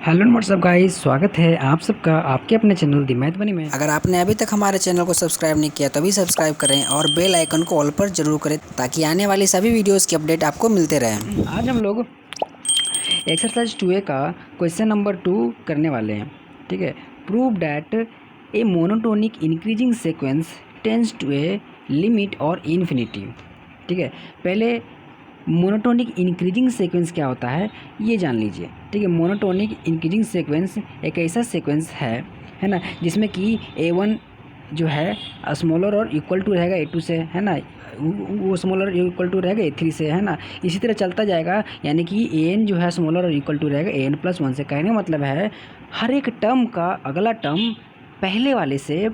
Hello what's up guys, स्वागत है आप सबका आपके अपने चैनल दी मैथ बनी में। अगर आपने अभी तक हमारे चैनल को सब्सक्राइब नहीं किया तो अभी सब्सक्राइब करें और बेल आइकन को ऑल पर जरूर करें ताकि आने वाली सभी वीडियोस की अपडेट आपको मिलते रहें। आज हम लोग एक्सरसाइज 2A का क्वेश्चन नंबर 2 करने वाले हैं। ठीक है, prove that a monotonic increasing sequence tends to a limit or infinity. ठीक है, पहले मोनोटोनिक इंक्रीजिंग सीक्वेंस क्या होता है ये जान लीजिए। ठीक है, मोनोटोनिक इंक्रीजिंग सीक्वेंस एक ऐसा सीक्वेंस है ना, जिसमें कि A1 जो है स्मॉलर और इक्वल टू रहेगा A2 से, है ना, वो स्मॉलर इक्वल टू रहेगा A3 से, है ना, इसी तरह चलता जाएगा। यानी कि AN जो है स्मॉलर और इक्वल टू रहेगा AN+1 से। कहने का मतलब है हर एक टर्म का अगला टर्म पहले वाले से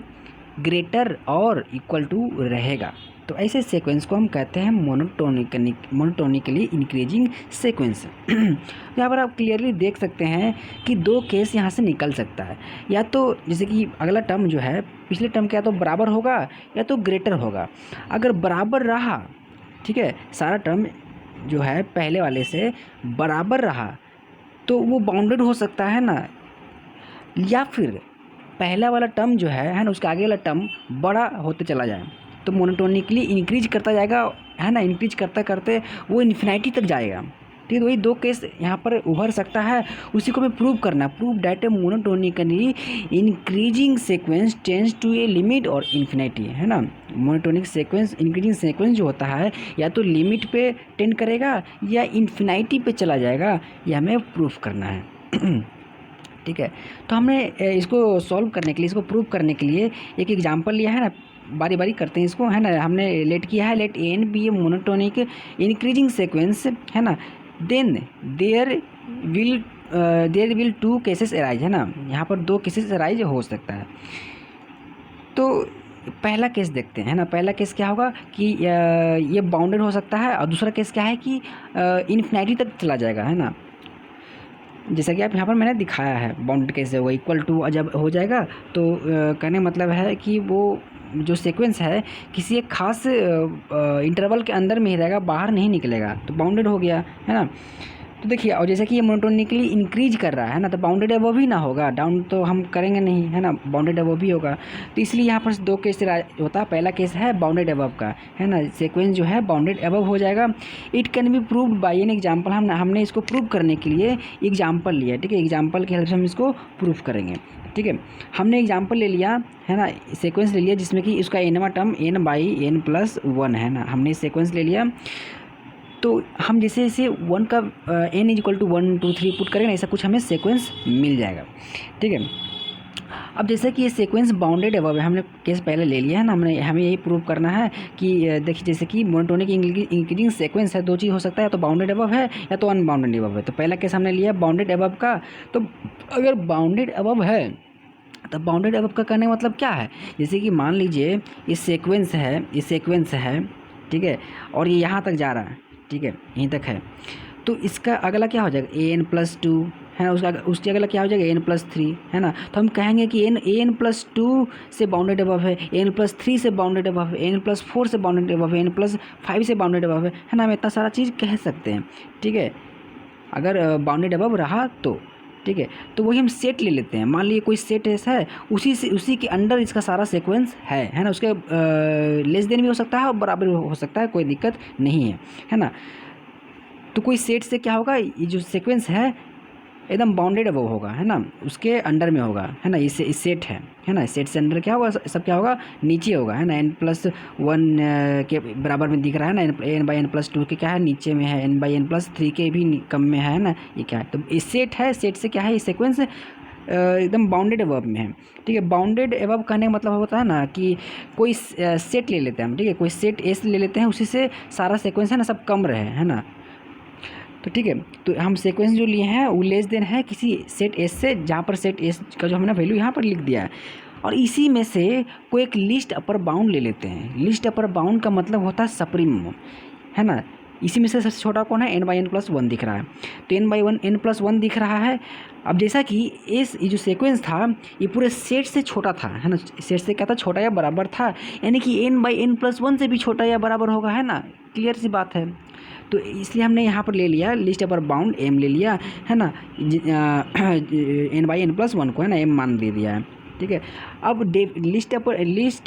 ग्रेटर और इक्वल टू रहेगा। तो ऐसे सीक्वेंस को हम कहते हैं मोनोटोनिकली इंक्रीजिंग सीक्वेंस। यहाँ पर आप क्लियरली देख सकते हैं कि दो केस यहाँ से निकल सकता है। या तो जैसे कि अगला टर्म जो है पिछले टर्म के या तो बराबर होगा या तो ग्रेटर होगा। अगर बराबर रहा, ठीक है, सारा टर्म जो है पहले वाले से बराबर रहा तो वो बाउंडेड हो सकता है ना, या फिर पहला वाला टर्म जो है ना, उसका आगे वाला टर्म बड़ा होते चला जाए तो मोनोटोनिकली इंक्रीज करता जाएगा, है ना, इंक्रीज करते करते वो इन्फिनिटी तक जाएगा। ठीक है, तो वही दो केस यहाँ पर उभर सकता है, उसी को हमें प्रूव करना। Prove that a monotonically increasing sequence tends to a limit or infinity, है ना। मोनोटोनिक सीक्वेंस इंक्रीजिंग सीक्वेंस जो होता है या तो लिमिट पे टेंड करेगा या इन्फिनिटी पे चला जाएगा, यह हमें प्रूफ करना है। ठीक है, तो हमने इसको सॉल्व करने के लिए, इसको प्रूव करने के लिए एक एग्जांपल लिया है ना, बारी बारी करते हैं इसको, है ना। हमने लेट किया है, let n be a monotonic increasing sequence, है ना, then there will two cases arise, है ना। यहाँ पर दो केसेस अराइज हो सकता है। तो पहला केस देखते हैं, है ना। पहला केस क्या होगा कि ये बाउंडेड हो सकता है, और दूसरा केस क्या है कि इन्फिनिटी तक चला जाएगा, है ना। जैसा कि आप यहाँ पर मैंने दिखाया है, बाउंडेड कैसे होगा, इक्वल टू जब हो जाएगा तो कहने मतलब है कि वो जो सीक्वेंस है किसी एक खास इंटरवल के अंदर में ही रहेगा, बाहर नहीं निकलेगा, तो बाउंडेड हो गया, है ना। तो देखिए, और जैसे कि ये मोनोटोनिकली इंक्रीज कर रहा है ना, तो बाउंडेड अबव ही ना होगा, डाउन तो हम करेंगे नहीं, है ना, बाउंडेड अबव ही होगा। तो इसलिए यहाँ पर दो केस होता है। पहला केस है बाउंडेड अबव का, है ना, सीक्वेंस जो है बाउंडेड अबव हो जाएगा। It can be proved bye an example. हमने इसको प्रूव करने के लिए एग्जाम्पल लिया। ठीक है, एग्जाम्पल की हेल्प से हम इसको प्रूफ करेंगे। ठीक है, हमने एग्जाम्पल ले लिया, है ना, सीक्वेंस ले लिया जिसमें कि इसका एनवा टर्म n/n+1 है ना, हमने सीक्वेंस ले लिया। तो हम जैसे जैसे 1 का n = 1 2 3 पुट करेंगे, ऐसा कुछ हमें सीक्वेंस मिल जाएगा। ठीक है, अब जैसे कि ये सीक्वेंस बाउंडेड अबव है, हमने केस पहले ले लिया है ना, हमें यही प्रूव करना है कि देखिए, जैसे कि मोनोटोनिक इंक्रीजिंग सीक्वेंस है, दो चीज़ हो सकता है, या तो बाउंडेड अबव है या तो अनबाउंडेड अबव है। तो पहला केस हमने लिया बाउंडेड अबव का। तो अगर बाउंडेड अबव है तो बाउंडेड अबव का करने का मतलब क्या है, जैसे कि मान लीजिए ये सीक्वेंस है, ठीक है, और ये यहाँ तक जा रहा है, ठीक है, यहीं तक है। तो इसका अगला क्या हो जाएगा an+2, है ना, उसके अगला क्या हो जाएगा an+3, है ना। तो हम कहेंगे कि an+2 से बाउंडेड अबव है, an+3 से बाउंडेड अबव है, an+4 से बाउंडेड अबव है, n+5 से बाउंडेड अबव है ना। हम इतना सारा चीज़ कह सकते हैं। ठीक है, अगर बाउंडेड अबव रहा तो, ठीक है, तो वही हम सेट ले लेते हैं। मान लीजिए कोई सेट ऐसा है, उसी के अंडर इसका सारा सीक्वेंस है ना। उसके लेस देन भी हो सकता है और बराबर हो सकता है, कोई दिक्कत नहीं है ना। तो कोई सेट से क्या होगा, ये जो सीक्वेंस है एकदम बाउंडेड अबव होगा, है ना, उसके अंडर में होगा, है ना। इस सेट है ना, सेट से अंडर क्या होगा, सब क्या होगा, नीचे होगा, है ना। n+1 के बराबर में दिख रहा है ना, n/n+2 के क्या है, नीचे में है, n/n+3 के भी कम में है ना, ये क्या है। तो ये सेट है, सेट से क्या है, ये सीक्वेंस एकदम बाउंडेड अबव में है। ठीक है, बाउंडेड अबव कहने का मतलब होता है ना कि कोई सेट ले लेते हैं हम, ठीक है, कोई सेट एस ले लेते हैं, उसी से सारा सीक्वेंस है ना सब कम रहे, है ना। तो ठीक है, तो हम सीक्वेंस जो लिए हैं वो लेस देन है किसी सेट एस से, जहाँ पर सेट एस का जो हमने वैल्यू यहाँ पर लिख दिया है, और इसी में से कोई एक लिस्ट अपर बाउंड ले लेते हैं। लिस्ट अपर बाउंड का मतलब होता है सप्रीम, है ना। इसी में से सबसे छोटा कौन है, n/n+1 दिख रहा है, तो n/n+1 दिख रहा है। अब जैसा कि ये जो सीक्वेंस था ये पूरे सेट से छोटा था, है ना, सेट से क्या था, छोटा या बराबर था, यानी कि n/n+1 से भी छोटा या बराबर होगा, है ना, क्लियर सी बात है। तो इसलिए हमने यहाँ पर ले लिया लिस्ट अपर बाउंड एम ले लिया है ना, n/n+1 को है ना एम मान दे दिया है, ठीक है। अब लिस्ट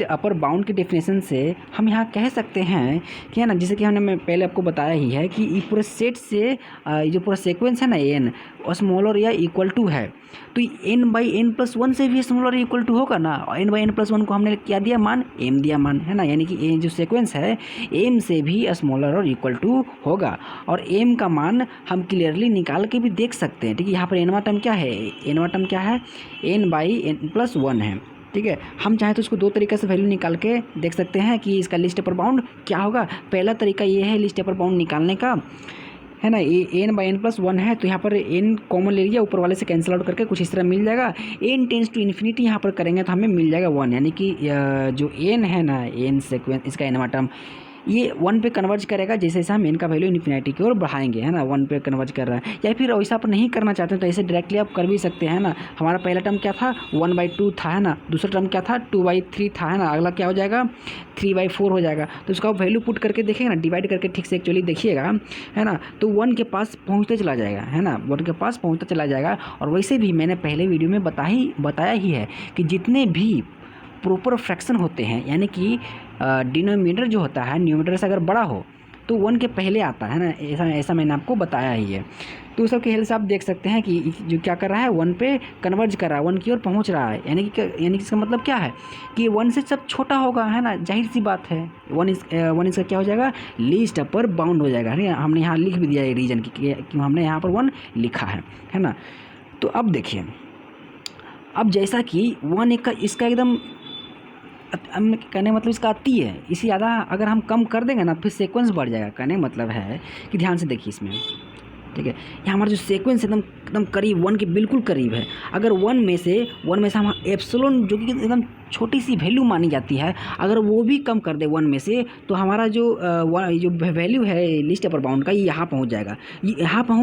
अपर बाउंड की डेफिनेशन से हम यहाँ कह सकते हैं कि है ना, जैसे कि मैं पहले आपको बताया ही है कि ये पूरे सेट से जो पूरा सीक्वेंस है ना n स्मॉलर या इक्वल टू है, तो n/n+1 से भी स्मॉलर इक्वल टू होगा ना। n/n+1 को हमने क्या दिया मान, m दिया मान, है ना, यानी कि ये जो सीक्वेंस है m से भी स्मॉलर और इक्वल टू होगा। और m का मान हम क्लियरली निकाल के भी देख सकते हैं, ठीक है। यहाँ पर nवां टर्म क्या है, nवां टर्म क्या है, n/n+1 है, ठीक है। हम चाहें तो इसको दो तरीके से वैल्यू निकाल के देख सकते हैं कि इसका लिस्ट अपर बाउंड क्या होगा। पहला तरीका ये है लिस्ट अपर बाउंड निकालने का, है ना, ये n/n+1 है, तो यहाँ पर n कॉमन ले लिया, ऊपर वाले से कैंसिल आउट करके कुछ इस तरह मिल जाएगा। n टेंड्स टू इन्फिनिटी यहाँ पर करेंगे तो हमें मिल जाएगा 1, यानी कि जो n है ना, n सीक्वेंस इसका nवां टर्म ये 1 पे कन्वर्ज करेगा जैसे जैसे हम n का वैल्यू इन्फिनिटी की ओर बढ़ाएंगे, है ना, 1 पे कन्वर्ज कर रहा है। या फिर वैसा आप नहीं करना चाहते तो ऐसे डायरेक्टली आप कर भी सकते हैं ना। हमारा पहला टर्म क्या था, 1/2 था, है ना, दूसरा टर्म क्या था, 2/3 था, है ना, अगला क्या हो जाएगा, 3/4 हो जाएगा। तो इसका आप वैल्यू पुट करके देखेंगे ना, डिवाइड करके ठीक से एक्चुअली देखिएगा, है ना, तो 1 के पास पहुँचते चला जाएगा, है ना, 1 के पास पहुँचता चला जाएगा। और वैसे भी मैंने पहले वीडियो में बताया ही है कि जितने भी प्रॉपर फ्रैक्शन होते हैं, यानी कि डिनोमिनेटर जो होता है न्यूमरेटर से अगर बड़ा हो तो 1 के पहले आता है ना, ऐसा मैंने आपको बताया ही है। तो सब के हेल्प से आप देख सकते हैं कि जो क्या कर रहा है, 1 पे कन्वर्ज कर रहा है, 1 की ओर पहुंच रहा है, यानी कि इसका मतलब क्या है कि 1 से सब छोटा होगा, है ना, जाहिर सी बात है। 1 इसका क्या हो जाएगा, लिस्ट अपर बाउंड हो जाएगा, है ना। हमने यहाँ लिख भी दिया है रीजन की, क्यों हमने यहाँ पर 1 लिखा है ना। तो अब देखिए, अब जैसा कि 1 इसका एकदम कहने मतलब इसका अति है, इसी ज़्यादा अगर हम कम कर देंगे ना फिर सीक्वेंस बढ़ जाएगा। कहने मतलब है कि ध्यान से देखिए इसमें, ठीक है, ये हमारा जो सीक्वेंस एकदम करीब 1 के बिल्कुल करीब है। अगर 1 में से हम एप्सिलॉन जो कि एकदम छोटी सी वैल्यू मानी जाती है, अगर वो भी कम कर दे 1 में से, तो हमारा जो वैल्यू है लिस्ट अपर बाउंड का, ये यहाँ पहुँच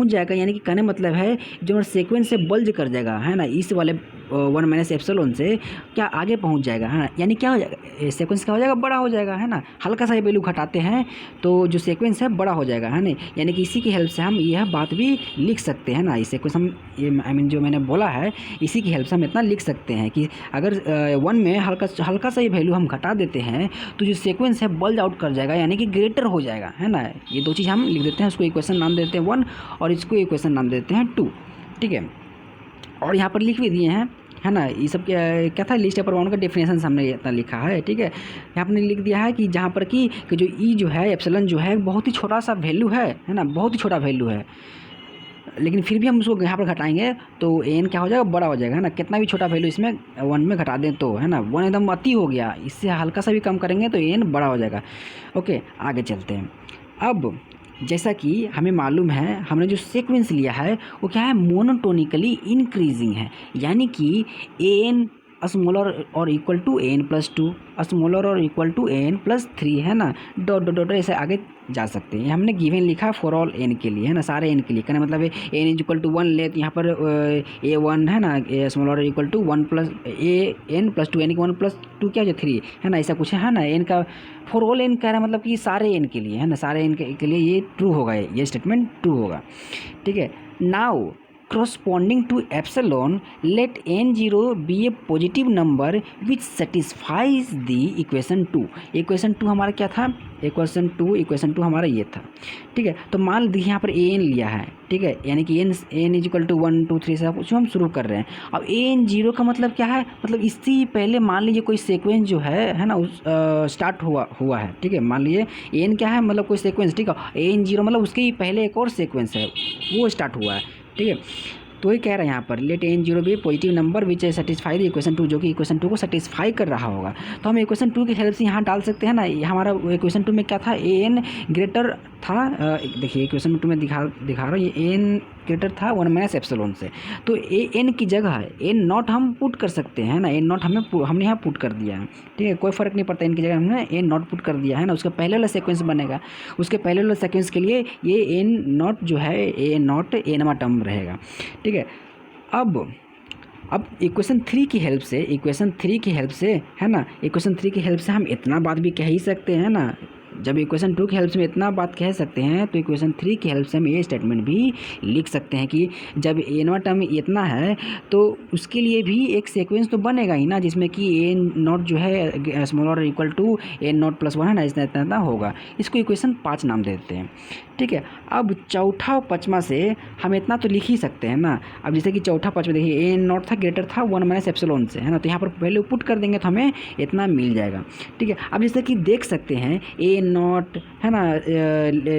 जाएगा, यानी कि कहने मतलब है जो हमारा सीक्वेंस से बल्ज कर जाएगा, है ना, इस वाले 1 - एप्सिलॉन से क्या आगे पहुँच जाएगा, है ना। यानी क्या हो जाएगा, सीक्वेंस क्या हो जाएगा, बड़ा हो जाएगा, है ना। हल्का सा ये वैल्यू घटाते हैं तो जो सीक्वेंस है बड़ा हो जाएगा, है ना। यानी कि इसी की हेल्प से हम यह बात भी लिख सकते हैं ना, इसे कुछ हम ये जो मैंने बोला है इसी की हेल्प से हम इतना लिख सकते हैं कि अगर 1 में हल्का सा ये वैल्यू हम घटा देते हैं तो जो सीक्वेंस है बल्ज आउट कर जाएगा, यानी कि ग्रेटर हो जाएगा, है ना। ये दो चीज़ हम लिख देते हैं, उसको इक्वेशन नाम देते हैं 1 और इसको इक्वेशन नाम देते हैं 2, ठीक है। और यहाँ पर लिख भी दिए हैं, है ना, ये सब क्या था, लिस्ट अपर बाउंड का डेफिनेशन हमने इतना लिखा है, ठीक है। यहाँ पर लिख दिया है कि जहाँ पर कि जो ई जो है एप्सिलॉन जो है बहुत ही छोटा सा वैल्यू है ना, बहुत ही छोटा वैल्यू है, लेकिन फिर भी हम उसको यहाँ पर घटाएंगे तो एन क्या हो जाएगा, बड़ा हो जाएगा, है ना। कितना भी छोटा वैल्यू इसमें 1 में घटा दें तो, है ना, 1 एकदम अति हो गया, इससे हल्का सा भी कम करेंगे तो एन बड़ा हो जाएगा। ओके, आगे चलते हैं। अब जैसा कि हमें मालूम है, हमने जो सीक्वेंस लिया है वो क्या है, मोनोटोनिकली इंक्रीजिंग है, यानी कि एन स्मॉलर और इक्वल टू n+2, स्मॉलर और इक्वल टू n+3, है ना, डॉट डॉट डॉट ऐसे आगे जा सकते हैं। हमने गिवन लिखा फॉर ऑल n के लिए, है ना, सारे n के लिए। कहना मतलब n = 1 ले तो यहाँ पर a1 है ना, स्मॉलर इक्वल टू 1 + n+2, यानी कि 1+2 क्या हो जाए 3, है ना, ऐसा कुछ है ना। n का फॉर ऑल n कह रहा है मतलब कि सारे n के लिए, है ना, सारे n के लिए ये ट्रू होगा, ये स्टेटमेंट ट्रू होगा, ठीक है। Now corresponding to epsilon, let n0 be a positive number which satisfies the equation 2। Equation 2 हमारा क्या था, इक्वेशन 2 हमारा ये था, ठीक है। तो मान लीजिए यहाँ पर an लिया है, ठीक है, यानी कि n = 1 2 3 से कुछ हम शुरू कर रहे हैं। अब an0 का मतलब क्या है, मतलब इससे पहले मान लीजिए कोई सीक्वेंस जो है ना, स्टार्ट हुआ है, ठीक है। मान लीजिए n क्या है, मतलब कोई सीक्वेंस, ठीक है, an0 मतलब उसके ही पहले एक और सीक्वेंस है वो स्टार्ट हुआ है, ठीक है। तो ये कह रहा है यहाँ पर लेट n0 भी positive number which satisfy the equation 2, जो कि इक्वेशन 2 को सेटिस्फाई कर रहा होगा। तो हम इक्वेशन 2 की हेल्प से यहाँ डाल सकते हैं ना। हमारा इक्वेशन 2 में क्या था, an ग्रेटर था, देखिए इक्वेशन 2 में दिखा रहा हूँ, ये an ग्रेटर था 1 - एप्सिलॉन से, तो n की जगह n0 हम पुट कर सकते हैं ना। n0 हमने यहाँ पुट कर दिया है, ठीक है, कोई फ़र्क नहीं पड़ता, इनकी जगह हमने n0 पुट कर दिया है ना। उसका पहले वाला सीक्वेंस बनेगा, उसके पहले वाला सीक्वेंस के लिए ये n0 जो है a0 nवां टर्म रहेगा, ठीक है। अब इक्वेशन 3 की हेल्प से, है ना, इक्वेशन 3 की हेल्प से हम इतना बात भी कह ही सकते हैं ना, जब इक्वेशन 2 की हेल्प से हम इतना बात कह सकते हैं तो इक्वेशन 3 की हेल्प से हम ये स्टेटमेंट भी लिख सकते हैं कि जब ए नॉट टर्म इतना है तो उसके लिए भी एक सीक्वेंस तो बनेगा ही ना, जिसमें कि ए नॉट जो है smaller equal to a nought plus 1 है ना, इतना होगा। इसको इक्वेशन 5 नाम दे देते हैं, ठीक है। अब चौथा और पाँचवा से हम इतना तो लिख ही सकते हैं ना। अब जैसे कि चौथा पाँचवा देखिए ए नॉट था ग्रेटर था 1 माइनस एप्सिलॉन से, है ना, तो यहाँ पर वैल्यू पुट कर देंगे तो हमें इतना मिल जाएगा, ठीक है। अब जैसे कि देख सकते हैं ए नॉट है ना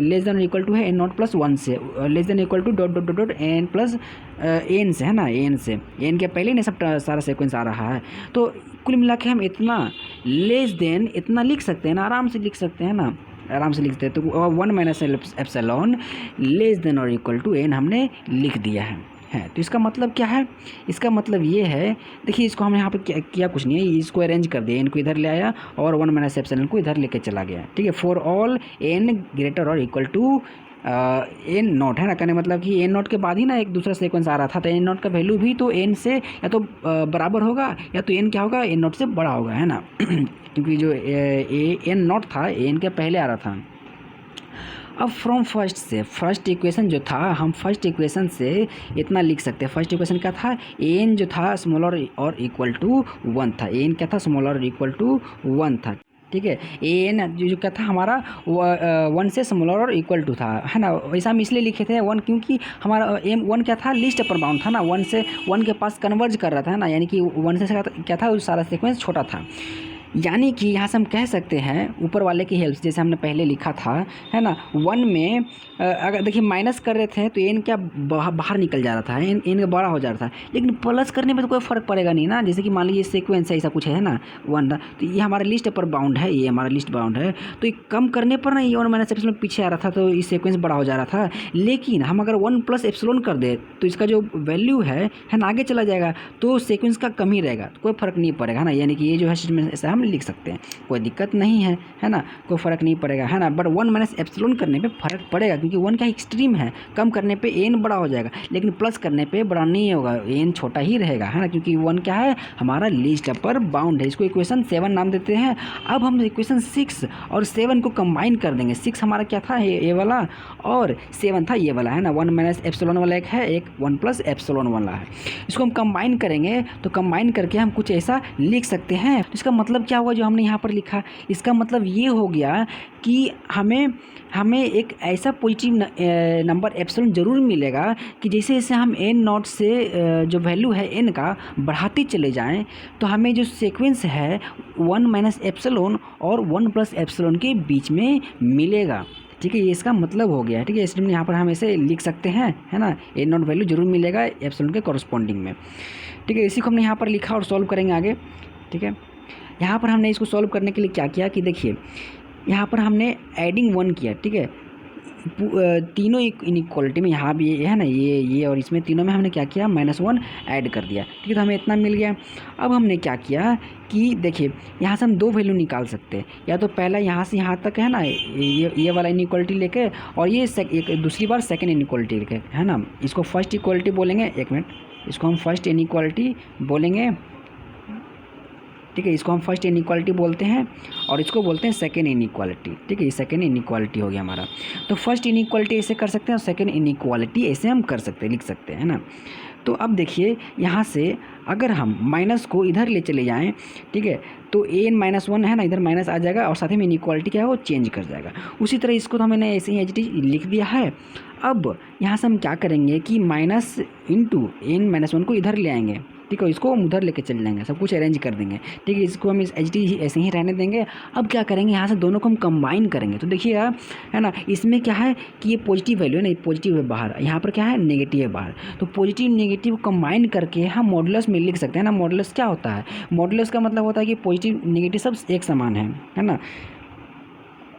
लेस देन इक्वल टू है ए नॉट प्लस 1 से, less than equal to dot dot dot dot n plus n से, है ना, एन से, एन के पहले नहीं सब सारा सीक्वेंस आ रहा है। तो कुल मिला के हम इतना लेस देन इतना लिख सकते हैं ना, आराम से लिख सकते हैं ना, आराम से लिखते हैं। तो 1 माइनस एप्सिलॉन लेस देन और इक्वल टू एन हमने लिख दिया है। तो इसका मतलब क्या है? इसका मतलब ये है, देखिए इसको हमने यहाँ पर किया कुछ नहीं है, इसको अरेंज कर दिया, एन को इधर ले आया और 1 माइनस एप्सिलॉन को इधर लेके चला गया, ठीक है। फॉर ऑल एन ग्रेटर और इक्वल टू एन नॉट, है ना, कहने मतलब कि एन नॉट के बाद ही ना एक दूसरा सीक्वेंस आ रहा था, तो एन नॉट का वैल्यू भी तो एन से या तो बराबर होगा या तो एन क्या होगा, एन नॉट से बड़ा होगा, है ना क्योंकि जो एन नॉट था एन के पहले आ रहा था। अब फ्रॉम फर्स्ट से, फर्स्ट इक्वेशन जो था, हम फर्स्ट इक्वेशन से इतना लिख सकते हैं। फर्स्ट इक्वेशन क्या था? एन जो था स्मॉलर और इक्वल टू 1 था, एन क्या था? स्मॉलर और इक्वल टू 1 था, ठीक है। एन जो क्या था हमारा 1 से स्मॉलर और इक्वल टू था, है ना। वैसा हम इसलिए लिखे थे 1 क्योंकि हमारा एम 1 क्या था? लीस्ट अपर बाउंड था ना, 1 से 1 के पास कन्वर्ज कर रहा था, है ना, यानी कि 1 से क्या था उस सारा सीक्वेंस छोटा था। यानी कि यहाँ से हम कह सकते हैं ऊपर वाले की हेल्प से, जैसे हमने पहले लिखा था, है ना, 1 में अगर देखिए माइनस कर रहे थे तो एन क्या बाहर निकल जा रहा था, एन बड़ा हो जा रहा था, लेकिन प्लस करने में तो कोई फ़र्क पड़ेगा नहीं ना। जैसे कि मान लीजिए सीक्वेंस है ऐसा कुछ है ना 1 था, तो ये हमारा लिस्ट अपर बाउंड है, ये हमारा लिस्ट बाउंड है, तो ये कम करने पर ना ये 1 माइनस एप्सिलॉन पीछे आ रहा था तो ये सीक्वेंस बड़ा हो जा रहा था। लेकिन हम अगर 1 प्लस एप्सिलॉन कर दे तो इसका जो वैल्यू है ना आगे चला जाएगा, तो सीक्वेंस का कम ही रहेगा, कोई फ़र्क नहीं पड़ेगा, है ना। यानी कि ये जो है ऐसा हम लिख सकते हैं, कोई दिक्कत नहीं है ना, कोई फ़र्क नहीं पड़ेगा, है ना। बट 1 माइनस एप्सिलॉन करने पे फ़र्क पड़ेगा क्योंकि 1 क्या एक्सट्रीम है, कम करने पे एन बड़ा हो जाएगा, लेकिन प्लस करने पे बड़ा नहीं होगा, एन छोटा ही रहेगा, है ना, क्योंकि 1 क्या है हमारा लीस्ट अपर बाउंड है। इसको इक्वेशन 7 नाम देते हैं। अब हम इक्वेशन 6 और 7 को कंबाइन कर देंगे। 6 हमारा क्या था ये वाला और 7 था ये वाला, है ना। 1 माइनस एप्सिलॉन वाला एक है, एक 1 प्लस एप्सिलॉन वाला है। इसको हम कंबाइन करेंगे तो कंबाइन करके हम कुछ ऐसा लिख सकते हैं। तो इसका मतलब क्या हुआ जो हमने यहाँ पर लिखा? इसका मतलब ये हो गया कि हमें एक ऐसा पॉजिटिव नंबर एप्सिलॉन ज़रूर मिलेगा कि जैसे जैसे हम एन नॉट से जो वैल्यू है एन का बढ़ाते चले जाएं तो हमें जो सीक्वेंस है 1 माइनस एप्सिलॉन और 1 प्लस एप्सिलॉन के बीच में मिलेगा, ठीक है। ये इसका मतलब हो गया, ठीक है। इसलिए यहाँ पर हम ऐसे लिख सकते हैं, है ना, एन नॉट वैल्यू जरूर मिलेगा एप्सिलॉन के कॉरस्पॉन्डिंग में, ठीक है। इसी को हमने यहाँ पर लिखा और सॉल्व करेंगे आगे, ठीक है। यहाँ पर हमने इसको सॉल्व करने के लिए क्या किया कि देखिए यहाँ पर हमने एडिंग 1 किया, ठीक है। तीनों इनइक्वालिटी में यहाँ भी है ना ये और इसमें तीनों में हमने क्या किया -1 ऐड कर दिया, ठीक है। तो हमें इतना मिल गया। अब हमने क्या किया कि देखिए यहाँ से हम 2 वैल्यू निकाल सकते हैं, या तो पहला यहाँ से यहाँ तक है ना ये वाला इनइक्वालिटी लेके और ये दूसरी बार सेकेंड इनइक्वालिटी लेके, है ना। इसको फर्स्ट इक्वालिटी बोलेंगे, एक मिनट, इसको हम फर्स्ट इनइक्वालिटी बोलेंगे, ठीक है। इसको हम फर्स्ट इनइक्वालिटी बोलते हैं और इसको बोलते हैं सेकेंड इनइक्वालिटी, ठीक है। ये सेकेंड इनइक्वालिटी हो गया हमारा। तो फर्स्ट इनइक्वालिटी ऐसे कर सकते हैं और सेकेंड इनइक्वालिटी ऐसे हम कर सकते हैं, लिख सकते हैं, है ना। तो अब देखिए यहाँ से अगर हम माइनस को इधर ले चले जाएं, ठीक है, तो n-1 है ना, इधर माइनस आ जाएगा और साथ ही में इनइक्वालिटी क्या है वो चेंज कर जाएगा। उसी तरह इसको तो हमने ऐसे ही एच लिख दिया है। अब यहाँ से हम क्या करेंगे कि माइनस इंटू n-1 को इधर ले आएंगे, ठीक है। इसको हम उधर लेके चल जाएंगे, सब कुछ अरेंज कर देंगे, ठीक है। इसको हम इस एच ऐसे ही रहने देंगे। अब क्या करेंगे यहाँ से दोनों को हम कंबाइन करेंगे, तो देखिएगा, है ना, इसमें क्या है कि ये पॉजिटिव वैल्यू है ना, पॉजिटिव है बाहर, यहाँ पर क्या है नेगेटिव है बाहर, तो पॉजिटिव नेगेटिव कंबाइन करके हम मॉडुलस में लिख सकते हैं ना। मॉडुलस क्या होता है? मॉडुलस का मतलब होता है कि पॉजिटिव नेगेटिव सब एक समान है ना,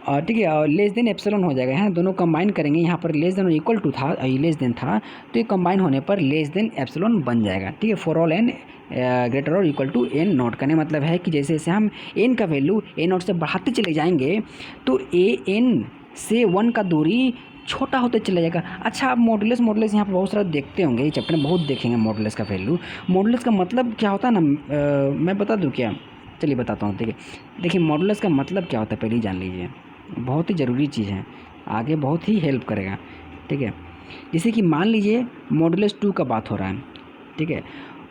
और ठीक है। और लेस देन एप्सिलॉन हो जाएगा, है, दोनों कंबाइन करेंगे। यहाँ पर लेस देन और इक्वल टू था, लेस देन था, तो ये कंबाइन होने पर लेस देन एप्सिलॉन बन जाएगा, ठीक है। फॉर ऑल एन ग्रेटर और इक्वल टू एन नॉट, करने मतलब है कि जैसे जैसे हम एन का वैल्यू एन नॉट से बढ़ाते चले जाएंगे तो एन से 1 का दूरी छोटा होते चला जाएगा। अच्छा, आप मॉडुलस यहाँ पर बहुत सारा देखते होंगे, ये चैप्टर में बहुत देखेंगे मॉडुलस का वैल्यू। मॉडुलस का मतलब क्या होता है ना, मैं बता दूँ क्या? चलिए बताता हूँ, ठीक है। देखिए मॉडुलस का मतलब क्या होता है पहले ही जान लीजिए। बहुत ही ज़रूरी चीज़ है, आगे बहुत ही हेल्प करेगा। ठीक है, जैसे कि मान लीजिए मॉडुलस 2 का बात हो रहा है। ठीक है,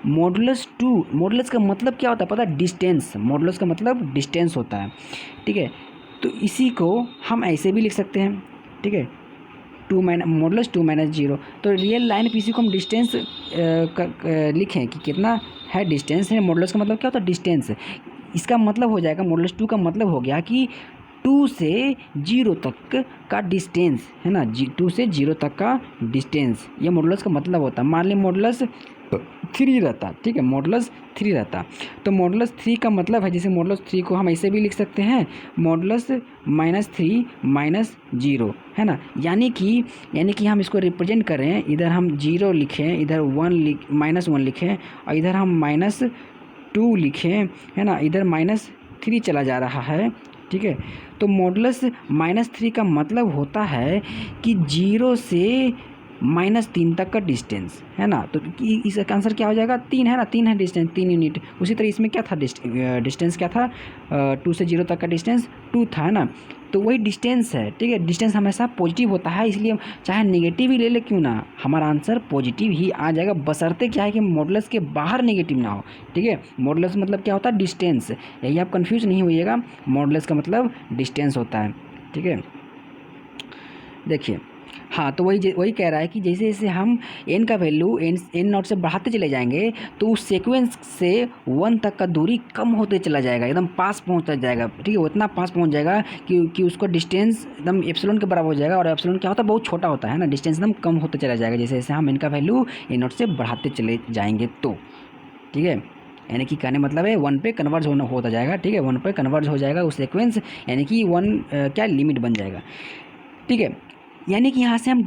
मॉडुलस 2, मॉडुलस का मतलब क्या होता है पता है? डिस्टेंस। मॉडुलस का मतलब डिस्टेंस होता है। ठीक है, तो इसी को हम ऐसे भी लिख सकते हैं। ठीक है, मॉडुलस 2 माइनस 0। तो रियल लाइन पीसी को हम डिस्टेंस लिखें कि कितना है डिस्टेंस है। मॉडुलस का मतलब क्या होता है? डिस्टेंस। इसका मतलब हो जाएगा, मॉडुलस 2 का मतलब हो गया कि 2 से 0 तक का डिस्टेंस है ना, 2 से 0 तक का डिस्टेंस, ये मॉडुलस का मतलब होता है। मान लीजिए मॉडुलस 3 रहता। ठीक है, मॉडुलस 3 रहता, तो मॉडुलस 3 का मतलब है, जैसे मॉडुलस 3 को हम ऐसे भी लिख सकते हैं, मॉडुलस -3 -0 है ना। यानी कि हम इसको रिप्रेजेंट करें, इधर हम 0 लिखें, इधर -1 लिखें, और इधर हम -2 लिखें, है ना, इधर -3 चला जा रहा है। ठीक है, तो मॉडुलस -3 का मतलब होता है कि 0 से -3 तक का डिस्टेंस है ना। तो इसका आंसर क्या हो जाएगा? 3 है ना, 3 है डिस्टेंस, 3 यूनिट। उसी तरह इसमें क्या था? डिस्टेंस क्या था? 2 से 0 तक का डिस्टेंस 2 था, है ना। तो वही डिस्टेंस है। ठीक है, डिस्टेंस हमेशा पॉजिटिव होता है, इसलिए चाहे नेगेटिव ही ले ले क्यों ना, हमारा आंसर पॉजिटिव ही आ जाएगा, बशर्ते क्या है कि मॉडुलस के बाहर नेगेटिव ना हो। ठीक है, मॉडुलस मतलब क्या होता है? डिस्टेंस। यही आप कंफ्यूज नहीं होइएगा, मॉडुलस का मतलब डिस्टेंस होता है। ठीक है, देखिए, हाँ, तो वही कह रहा है कि जैसे जैसे हम n का वैल्यू n नॉट से बढ़ाते चले जाएंगे, तो उस सीक्वेंस से 1 तक का दूरी कम होते चला जाएगा, एकदम पास पहुंचता जाएगा। ठीक है, वो इतना पास पहुंच जाएगा कि उसको डिस्टेंस एकदम एप्सिलॉन के बराबर हो जाएगा, और एप्सिलॉन क्या होता है? बहुत छोटा होता है ना, डिस्टेंस एकदम कम होते चला जाएगा जैसे जैसे हम n का वैल्यू n नॉट से बढ़ाते चले जाएंगे तो। ठीक है, यानी कि कहने मतलब है 1 पे कन्वर्ज होता जाएगा। ठीक है, 1 पे कन्वर्ज हो जाएगा उस सीक्वेंस, यानी कि 1 क्या लिमिट बन जाएगा। ठीक है, यानी कि यहाँ से हम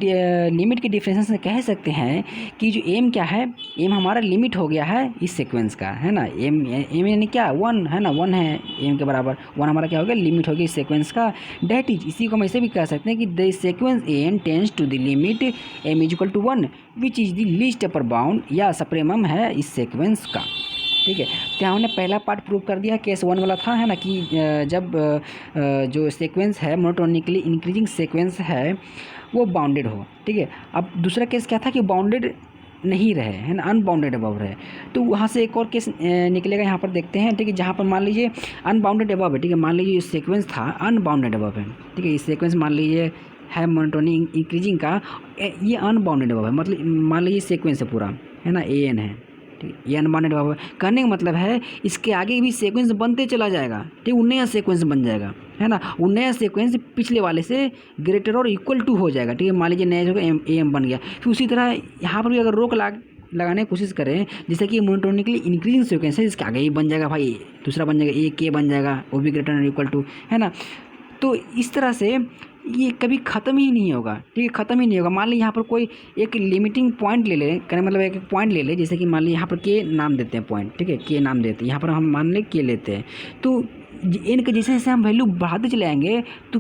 लिमिट के डिफरेंस से कह सकते हैं कि जो एम क्या है, एम हमारा लिमिट हो गया है इस सीक्वेंस का, है ना। एम यानी क्या? 1 है ना, 1 है एम के बराबर, 1 हमारा क्या हो गया? लिमिट हो गई इस सीक्वेंस का। डेट इज, इसी को हम ऐसे भी कह सकते हैं कि the sequence n tends to the limit m is equal to 1 which is the least upper bound या सप्रेमम है इस सीक्वेंस का। ठीक है, तो हमने पहला पार्ट प्रूव कर दिया, केस 1 वाला था, है ना, कि जब जो सीक्वेंस है मोनोटोनिकली इंक्रीजिंग सीक्वेंस है वो बाउंडेड हो। ठीक है, अब दूसरा केस क्या था कि बाउंडेड नहीं रहे, है ना, अनबाउंडेड अबव रहे। तो वहाँ से एक और केस निकलेगा, यहाँ पर देखते हैं। ठीक है, जहाँ पर मान लीजिए अनबाउंडेड अबव है। ठीक है, मान लीजिए ये सीक्वेंस था अनबाउंडेड अबव है। ठीक है, ये सीक्वेंस मान लीजिए है मोनोटोनिक इंक्रीजिंग का, ये अनबाउंडेड अबव है, मतलब मान लीजिए सीक्वेंस है पूरा, है ना, AN है। ठीक, ये अनबाउंडेड अबव कहने का मतलब है इसके आगे भी सीक्वेंस बनते चला जाएगा। ठीक, वो नया सीक्वेंस बन जाएगा, है ना, वो नया सीक्वेंस पिछले वाले से ग्रेटर और इक्वल टू हो जाएगा। ठीक है, मान लीजिए नया जो AM बन गया, फिर उसी तरह यहाँ पर भी अगर रोक लगाने की कोशिश करें, जैसे कि मोनोटोनिकली इंक्रीजिंग सीक्वेंस है, इसके आगे ही बन जाएगा भाई, दूसरा बन जाएगा AK बन जाएगा, वो भी ग्रेटर और इक्वल टू, है ना। तो इस तरह से ये कभी ख़त्म ही नहीं होगा। ठीक है, ख़त्म ही नहीं होगा। मान लीजिए यहाँ पर कोई एक लिमिटिंग पॉइंट ले ले, कहने मतलब एक पॉइंट ले ले, जैसे कि मान लीजिए यहाँ पर के नाम देते हैं पॉइंट। ठीक है, के नाम देते हैं, यहाँ पर हम मान लें के लेते हैं, तो इनके जैसे जैसे हम वैल्यू बढ़ाते चले आएंगे तो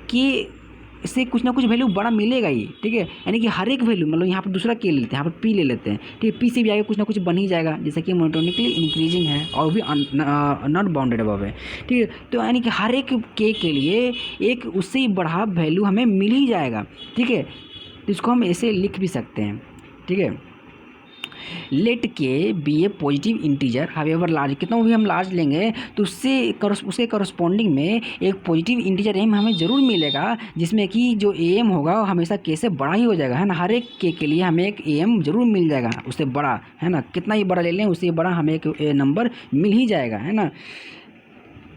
के से कुछ ना कुछ वैल्यू बड़ा मिलेगा ही। ठीक है, यानी कि हर एक वैल्यू, मतलब यहाँ पर दूसरा के लेते हैं, यहाँ पर पी ले लेते हैं। ठीक है, पी से भी आगे कुछ ना कुछ बन ही जाएगा, जैसे कि मोनोटोनिकली इंक्रीजिंग है और भी नॉट बाउंडेड अबव है। ठीक है, तो यानी कि हर एक के लिए एक उससे ही बड़ा वैल्यू हमें मिल ही जाएगा। ठीक है, तो इसको हम ऐसे लिख भी सकते हैं। ठीक है, लेट के बी ए पॉजिटिव इंटीजर हावेवर लार्ज, कितना भी हम लार्ज लेंगे तो उसके करस्पॉन्डिंग में एक पॉजिटिव इंटीजर एम हमें ज़रूर मिलेगा, जिसमें कि जो एम होगा वो हमेशा के से बड़ा ही हो जाएगा, है ना। हर एक के लिए हमें एक एम ज़रूर मिल जाएगा उससे बड़ा, है ना, कितना ही बड़ा ले लें उससे बड़ा हमें एक नंबर मिल ही जाएगा, है ना।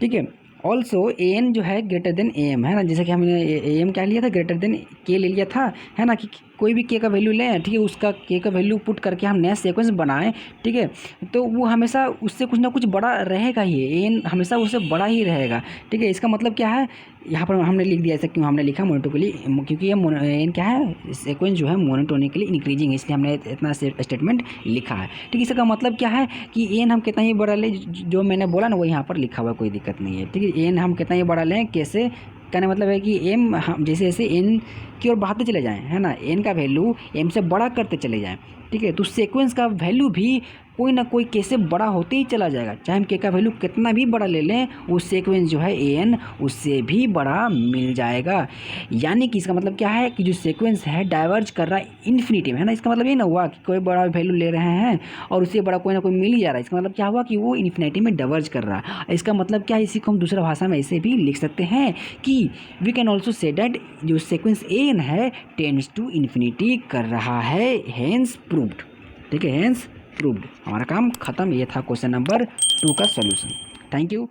ठीक है, ऑल्सो एन जो है ग्रेटर देन एम, है ना, जैसे कि हमने एम क्या लिया था, ग्रेटर देन के ले लिया था, है ना, कि कोई भी के का वैल्यू लें। ठीक है, उसका के का वैल्यू पुट करके हम नया सीक्वेंस बनाएं। ठीक है, तो वो हमेशा उससे कुछ ना कुछ बड़ा रहेगा ही, एन हमेशा उससे बड़ा ही रहेगा। ठीक है, इसका मतलब क्या है, यहाँ पर हमने लिख दिया ऐसा, क्यों हमने लिखा मोनोटोनिकली, क्योंकि ये एन क्या है, सीक्वेंस जो है मोनोटोनिकली इंक्रीजिंग है, इसलिए हमने इतना स्टेटमेंट लिखा है। ठीक है, इसका मतलब क्या है कि एन हम कितना ही बड़ा लें, जो मैंने बोला ना वो यहाँ पर लिखा हुआ, कोई दिक्कत नहीं है। ठीक है, एन हम कितना ही बड़ा लें, कैसे कहने मतलब है कि एम हम जैसे जैसे एन की ओर बढ़ाते चले जाएँ, है ना, एन का वैल्यू एम से बड़ा करते चले जाएँ, ठीक है, तो सीक्वेंस का वैल्यू भी कोई ना कोई के से बड़ा होते ही चला जाएगा। चाहे हम के का वैल्यू कितना भी बड़ा ले लें, वो सीक्वेंस जो है ए एन उससे भी बड़ा मिल जाएगा। यानी कि इसका मतलब क्या है कि जो सीक्वेंस है डाइवर्ज कर रहा है इन्फिनिटी में, है ना। इसका मतलब ये ना हुआ कि कोई बड़ा वैल्यू ले रहे हैं और उससे बड़ा कोई ना कोई मिल ही जा रहा है। इसका मतलब क्या हुआ कि वो इन्फिनिटी में डाइवर्ज कर रहा है। इसका मतलब क्या है, इसी को हम दूसरा भाषा में ऐसे भी लिख सकते हैं कि we can also say that जो सीक्वेंस ए एन है टेंड्स टू इन्फिनिटी कर रहा है, हेंस प्रूव्ड। ठीक है, हेंस प्रूव्ड। हमारा काम खत्म। ये था क्वेश्चन नंबर 2 का सॉल्यूशन। Thank you.